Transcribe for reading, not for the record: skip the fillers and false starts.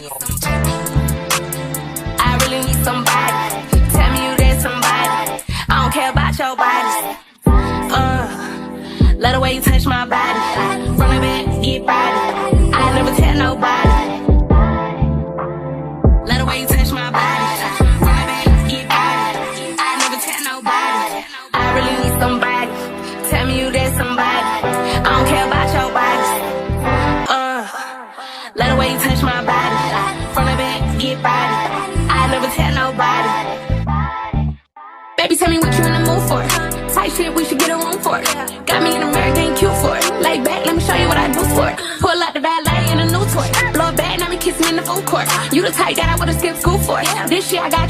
I really need somebody. Tell me you that somebody. I don't care about your body. Love the way you touch my body. From the back, get body. I never tell nobody. Love the way you touch my body. From the back, get body. I never tell nobody. I really need somebody. Tell me you that somebody. I don't care about your body. Love the way you touch my body. From the back, get body. I never tell nobody. Baby, tell me what you in the mood for. Tight shit, we should get a room for it. Got me in American cute for it. Lay back, let me show you what I do for it. Pull out the valet in a new toy. Blow it back, now me kiss me in the food court. You the type that I would've skipped school for. This shit I got